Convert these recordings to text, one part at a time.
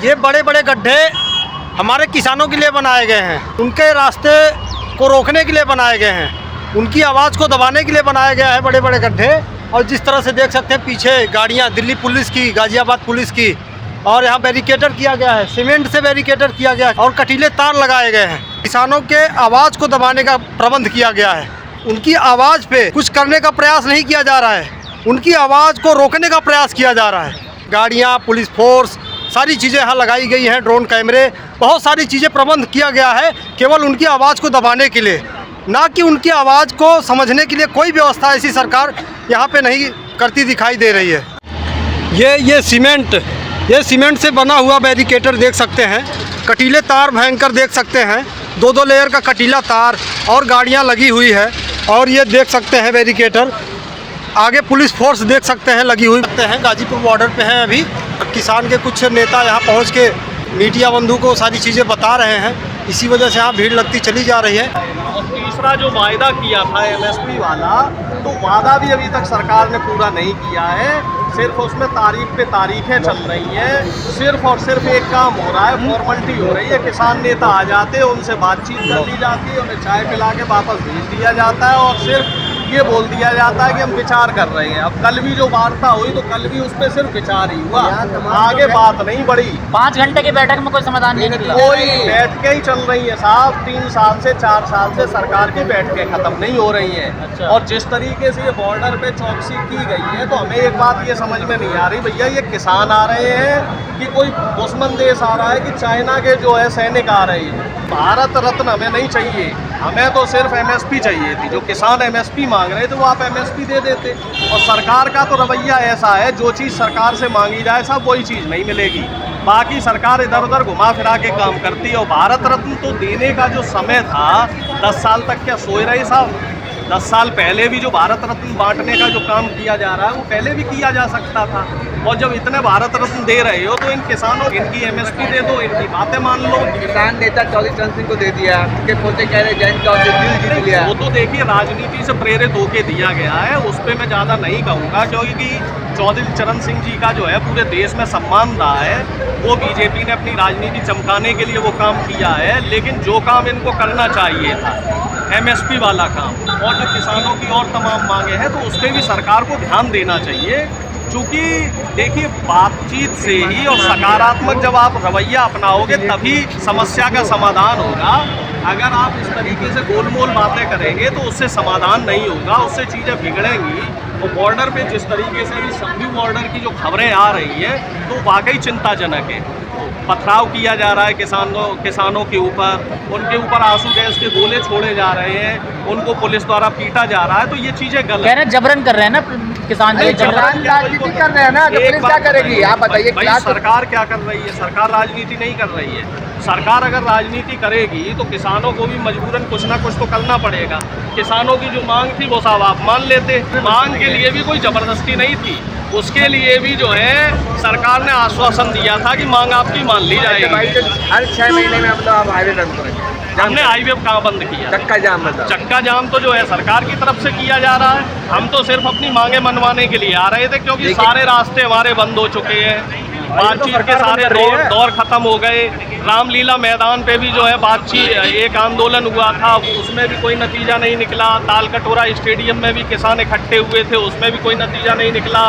ये बड़े बड़े गड्ढे हमारे किसानों के लिए बनाए गए हैं, उनके रास्ते को रोकने के लिए बनाए गए हैं, उनकी आवाज़ को दबाने के लिए बनाया गया है बड़े बड़े गड्ढे। और जिस तरह से देख सकते हैं पीछे गाड़ियाँ दिल्ली पुलिस की, गाज़ियाबाद पुलिस की, और यहाँ बैरिकेटर किया गया है, सीमेंट से बैरिकेटर किया गया है और कटीले तार लगाए गए हैं। किसानों के आवाज़ को दबाने का प्रबंध किया गया है, उनकी आवाज़ पे कुछ करने का प्रयास नहीं किया जा रहा है, उनकी आवाज़ को रोकने का प्रयास किया जा रहा है। गाड़ियाँ, पुलिस फोर्स, सारी चीज़ें यहाँ लगाई गई हैं, ड्रोन कैमरे, बहुत सारी चीज़ें प्रबंध किया गया है केवल उनकी आवाज़ को दबाने के लिए, ना कि उनकी आवाज़ को समझने के लिए कोई व्यवस्था ऐसी सरकार यहाँ पे नहीं करती दिखाई दे रही है। ये सीमेंट से बना हुआ बैरिकेटर देख सकते हैं, कटीले तार भयंकर देख सकते हैं, 2-2 लेयर का कटीला तार और गाड़ियाँ लगी हुई है। और ये देख सकते हैं बैरिकेटर, आगे पुलिस फोर्स देख सकते हैं लगी हुई हैं। गाजीपुर बॉर्डर पे हैं अभी, किसान के कुछ नेता यहाँ पहुँच के मीडिया बंधु को सारी चीज़ें बता रहे हैं, इसी वजह से यहाँ भीड़ लगती चली जा रही है। और तीसरा जो वायदा किया था एमएसपी वाला, तो वादा भी अभी तक सरकार ने पूरा नहीं किया है, सिर्फ उसमें तारीख पे तारीखें चल रही हैं, सिर्फ और सिर्फ एक काम हो रहा है, फॉर्मेलिटी हो रही है। किसान नेता आ जाते हैं, उनसे बातचीत कर ली जाती है, उन्हें चाय पिला के वापस भेज दिया जाता है और सिर्फ ये बोल दिया जाता है कि हम विचार कर रहे हैं। अब कल भी जो वार्ता हुई तो कल भी उस पर सिर्फ विचार ही हुआ, आगे बात नहीं बढ़ी। 5 घंटे की बैठक में कोई समाधान नहीं निकला, कोई बैठकें ही चल रही है साहब, 3 साल से 4 साल से सरकार की बैठकें खत्म नहीं हो रही हैं। अच्छा। और जिस तरीके से ये बॉर्डर पे चौकसी की गई है, तो हमें एक बात ये समझ में नहीं आ रही भैया, ये किसान आ रहे हैं कि कोई दुश्मन देश आ रहा है कि चाइना के जो है सैनिक आ रहे हैं। भारत रत्न हमें नहीं चाहिए, हमें तो सिर्फ एमएसपी चाहिए थी। जो किसान एमएसपी मांग रहे थे वो आप एमएसपी दे देते। और सरकार का तो रवैया ऐसा है, जो चीज़ सरकार से मांगी जाए साहब वही चीज़ नहीं मिलेगी, बाकी सरकार इधर उधर घुमा फिरा के काम करती है। और भारत रत्न तो देने का जो समय था 10 साल तक क्या सोए रहे साहब? 10 साल पहले भी जो भारत रत्न बांटने का जो काम किया जा रहा है वो पहले भी किया जा सकता था। और जब इतने भारत रत्न दे रहे हो तो इन किसानों इनकी एमएसपी दे दो, इनकी बातें मान लो। किसान नेता चौधरी चरण सिंह को दे दिया, उनके पोते कह रहे जैन का दिल जीत लिया। वो तो देखिए राजनीति से प्रेरित होके दिया गया है, उस पर मैं ज़्यादा नहीं कहूँगा, क्योंकि चौधरी चरण सिंह जी का जो है पूरे देश में सम्मान रहा है। वो बीजेपी ने अपनी राजनीति चमकाने के लिए वो काम किया है, लेकिन जो काम इनको करना चाहिए था एमएसपी वाला काम और जो किसानों की और तमाम मांगे हैं, तो उस पर भी सरकार को ध्यान देना चाहिए। चूँकि देखिए बातचीत से ही और सकारात्मक जब आप रवैया अपनाओगे तभी समस्या का समाधान होगा। अगर आप इस तरीके से गोलमोल बातें करेंगे तो उससे समाधान नहीं होगा, उससे चीज़ें बिगड़ेंगी। और बॉर्डर पे जिस तरीके से अभी संधू बॉर्डर की जो खबरें आ रही है तो वाकई चिंताजनक है। पथराव किया जा रहा है किसानों के ऊपर, उनके ऊपर आंसू गैस के गोले छोड़े जा रहे हैं, उनको पुलिस द्वारा पीटा जा रहा है, तो ये चीज़ें गलत कह रहे हैं, जबरन कर रहे हैं ना किसान, राजनीति कर रहे हैं ना, तो पुलिस क्या करेगी आप बताइए? सरकार क्या कर रही है? सरकार राजनीति नहीं कर रही है। सरकार अगर राजनीति करेगी तो किसानों को भी मजबूरन कुछ ना कुछ तो करना पड़ेगा। किसानों की जो मांग थी वो साहब आप मान लेते, मांग के लिए भी कोई ज़बरदस्ती नहीं थी, उसके लिए भी जो है सरकार ने आश्वासन दिया था कि मांग आपकी मान ली जाएगी। हर 6 महीने में मतलब आप हाईवे बंद करेंगे? हमने हाईवे कहाँ बंद किया? चक्का जाम मतलब? चक्का जाम तो जो है सरकार की तरफ से किया जा रहा है, हम तो सिर्फ अपनी मांगे मनवाने के लिए आ रहे थे, क्योंकि सारे रास्ते हमारे बंद हो चुके हैं, बातचीत के सारे दौर खत्म हो गए। रामलीला मैदान पे भी जो है बातचीत, एक आंदोलन हुआ था, उसमें भी कोई नतीजा नहीं निकला। तालकटोरा स्टेडियम में भी किसान इकट्ठे हुए थे, उसमें भी कोई नतीजा नहीं निकला।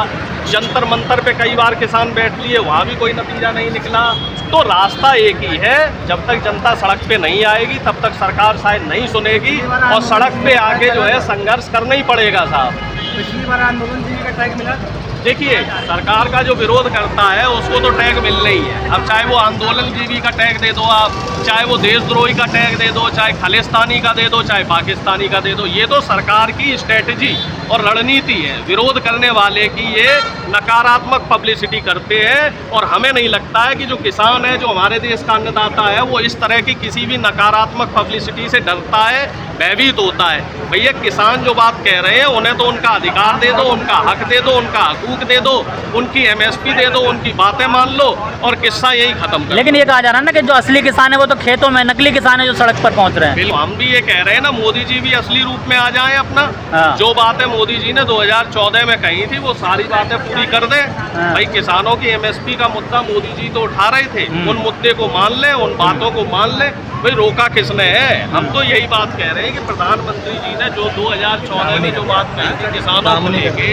जंतर मंतर पे कई बार किसान बैठ लिए, वहाँ भी कोई नतीजा नहीं निकला। तो रास्ता एक ही है, जब तक जनता सड़क पे नहीं आएगी तब तक सरकार शायद नहीं सुनेगी, और सड़क पे आके जो है संघर्ष करना ही पड़ेगा साहब। पिछली बार आंदोलन जी का टैग मिला। देखिए सरकार का जो विरोध करता है उसको तो टैग मिलना ही है। अब चाहे वो आंदोलन जीवी का टैग दे दो आप, चाहे वो देशद्रोही का टैग दे दो, चाहे खालिस्तानी का दे दो, चाहे पाकिस्तानी का दे दो, ये तो सरकार की स्ट्रेटजी और रणनीति है। विरोध करने वाले की ये नकारात्मक पब्लिसिटी करते हैं, और हमें नहीं लगता है कि जो किसान है, जो हमारे देश का अन्नदाता है, वो इस तरह की किसी भी नकारात्मक पब्लिसिटी से डरता है, भयभीत होता है। भैया किसान जो बात कह रहे हैं उन्हें तो उनका अधिकार दे दो, उनका हक दे दो, उनका हकूक दे दो, उनकी एमएसपी दे दो, उनकी बातें मान लो और किस्सा यही खत्म कर। लेकिन ये कहा जा रहा है ना कि जो असली किसान है वो तो खेतों में, नकली किसान है जो सड़क पर पहुंच रहे हैं। बिल्कुल, हम भी ये कह रहे हैं ना, मोदी जी भी असली रूप में आ जाएं अपना। जो बातें मोदी जी ने 2014 में कही थी वो सारी बातें पूरी कर दें। भाई किसानों की एमएसपी का मुद्दा मोदी जी तो उठा रहे थे, उन मुद्दे को मान लें, उन बातों को मान लें। भाई रोका किसने है? हम तो यही बात कह रहे हैं कि प्रधानमंत्री जी ने जो 2014 में जो बात कही थी किसानों को लेके,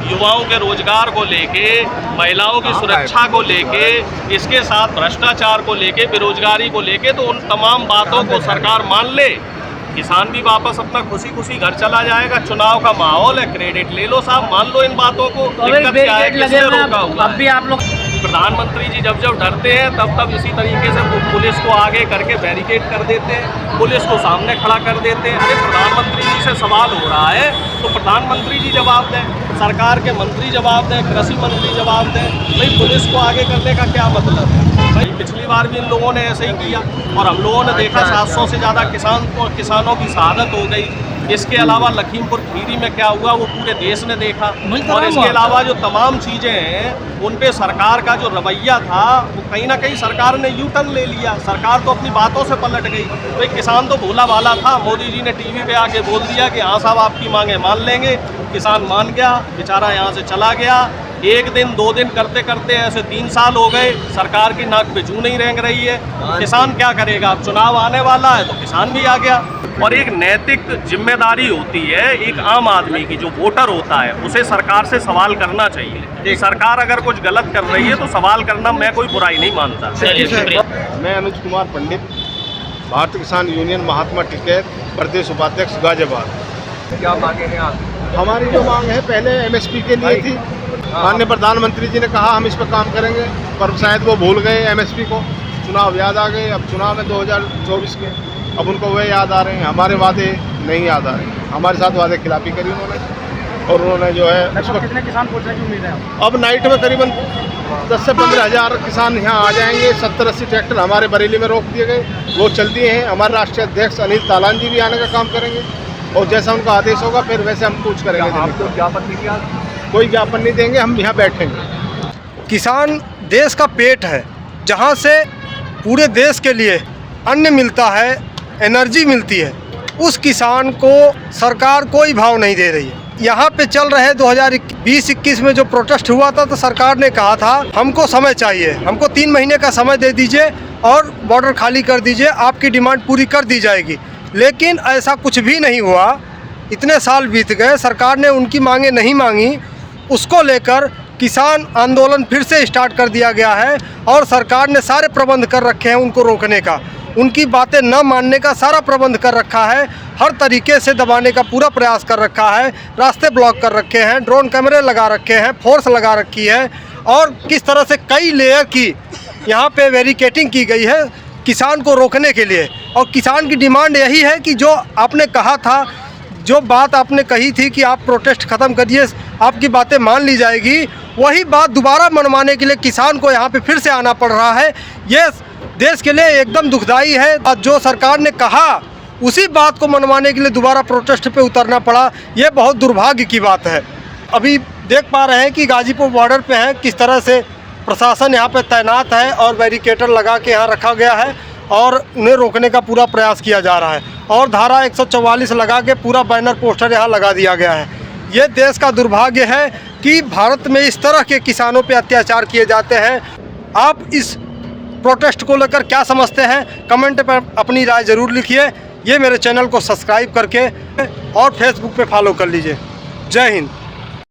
युवाओं के रोजगार को लेके, महिलाओं की सुरक्षा को लेके, इसके साथ भ्रष्टाचार को लेके, बेरोजगारी को लेके, तो उन तमाम बातों को सरकार मान ले, किसान भी वापस अपना खुशी खुशी घर चला जाएगा। चुनाव का माहौल है, क्रेडिट ले लो साहब, मान लो इन बातों को। दिक्कत क्या है, किसने रोका हुआ? अब भी आप लोग प्रधानमंत्री जी जब जब डरते हैं तब इसी तरीके से पुलिस को आगे करके बैरिकेड कर देते हैं, पुलिस को सामने खड़ा कर देते हैं। अरे प्रधानमंत्री जी से सवाल हो रहा है तो प्रधानमंत्री जी जवाब दें, सरकार के मंत्री जवाब दें, कृषि मंत्री जवाब दें। भाई पुलिस को आगे करने का क्या मतलब है? भाई पिछली बार भी इन लोगों ने ऐसे ही किया और हम लोगों ने देखा 700 से ज़्यादा किसानों की शहादत हो गई। इसके अलावा लखीमपुर खीरी में क्या हुआ वो पूरे देश ने देखा। और इसके अलावा जो तमाम चीज़ें हैं उन पे सरकार का जो रवैया था वो कहीं ना कहीं सरकार ने यू टर्न ले लिया। सरकार तो अपनी बातों से पलट गई। तो किसान तो भोला भाला था, मोदी जी ने टीवी पे आके बोल दिया कि हाँ साहब आपकी मांगे मान लेंगे। किसान मान गया, बेचारा यहाँ से चला गया। एक दिन 2 दिन करते करते ऐसे 3 साल हो गए, सरकार की नाक पे जू नहीं रेंग रही है। किसान क्या करेगा? अब चुनाव आने वाला है तो किसान भी आ गया। और एक नैतिक जिम्मेदारी होती है एक आम आदमी की, जो वोटर होता है उसे सरकार से सवाल करना चाहिए। सरकार अगर कुछ गलत कर रही है तो सवाल करना मैं कोई बुराई नहीं मानता। मैं अनुज कुमार पंडित, भारतीय किसान यूनियन महात्मा टिकैत प्रदेश उपाध्यक्ष गाजियाबाद। क्या मांगे हैं आप? हमारी जो मांग है पहले एमएसपी के लिए थी। माननीय प्रधानमंत्री जी ने कहा हम इस पर काम करेंगे, पर शायद वो भूल गए एमएसपी को। चुनाव याद आ गए, अब चुनाव में 2024 के, अब उनको वे याद आ रहे हैं, हमारे वादे नहीं याद आ रहे हैं। हमारे साथ वादे खिलाफी करी उन्होंने और उन्होंने जो है कितने किसान पहुँचने की उम्मीद है? अब नाइट में करीबन 10 से 15 हज़ार किसान यहाँ आ जाएंगे। 70-80 ट्रैक्टर हमारे बरेली में रोक दिए गए, वो चल दिए हैं। हमारे राष्ट्रीय अध्यक्ष अनिल तालान जी भी आने का काम करेंगे और जैसा उनका आदेश होगा फिर वैसे हम पूछ करेंगे। आपको ज्ञापन नहीं किया? कोई ज्ञापन नहीं देंगे, हम यहाँ बैठेंगे। किसान देश का पेट है, जहाँ से पूरे देश के लिए अन्न मिलता है, एनर्जी मिलती है। उस किसान को सरकार कोई भाव नहीं दे रही है। यहाँ पे चल रहे 2020-21 में जो प्रोटेस्ट हुआ था तो सरकार ने कहा था हमको समय चाहिए, हमको 3 महीने का समय दे दीजिए और बॉर्डर खाली कर दीजिए, आपकी डिमांड पूरी कर दी जाएगी। लेकिन ऐसा कुछ भी नहीं हुआ। इतने साल बीत गए, सरकार ने उनकी मांगे नहीं मांगी। उसको लेकर किसान आंदोलन फिर से स्टार्ट कर दिया गया है और सरकार ने सारे प्रबंध कर रखे हैं उनको रोकने का, उनकी बातें न मानने का सारा प्रबंध कर रखा है। हर तरीके से दबाने का पूरा प्रयास कर रखा है। रास्ते ब्लॉक कर रखे हैं, ड्रोन कैमरे लगा रखे हैं, फोर्स लगा रखी है और किस तरह से कई लेयर की यहाँ पे बैरिकेडिंग की गई है किसान को रोकने के लिए। और किसान की डिमांड यही है कि जो आपने कहा था, जो बात आपने कही थी कि आप प्रोटेस्ट ख़त्म करिए, आपकी बातें मान ली जाएगी, वही बात दोबारा मनवाने के लिए किसान को यहाँ पे फिर से आना पड़ रहा है। ये देश के लिए एकदम दुखदाई है। और जो सरकार ने कहा उसी बात को मनवाने के लिए दोबारा प्रोटेस्ट पे उतरना पड़ा, ये बहुत दुर्भाग्य की बात है। अभी देख पा रहे हैं कि गाजीपुर बॉर्डर पे हैं, किस तरह से प्रशासन यहाँ पे तैनात है और बैरिकेटर लगा के यहाँ रखा गया है और उन्हें रोकने का पूरा प्रयास किया जा रहा है। और धारा 144 लगा के पूरा बैनर पोस्टर यहाँ लगा दिया गया है। ये देश का दुर्भाग्य है कि भारत में इस तरह के किसानों पे अत्याचार किए जाते हैं। आप इस प्रोटेस्ट को लेकर क्या समझते हैं, कमेंट पर अपनी राय ज़रूर लिखिए। ये मेरे चैनल को सब्सक्राइब करके और फेसबुक पे फॉलो कर लीजिए। जय हिंद।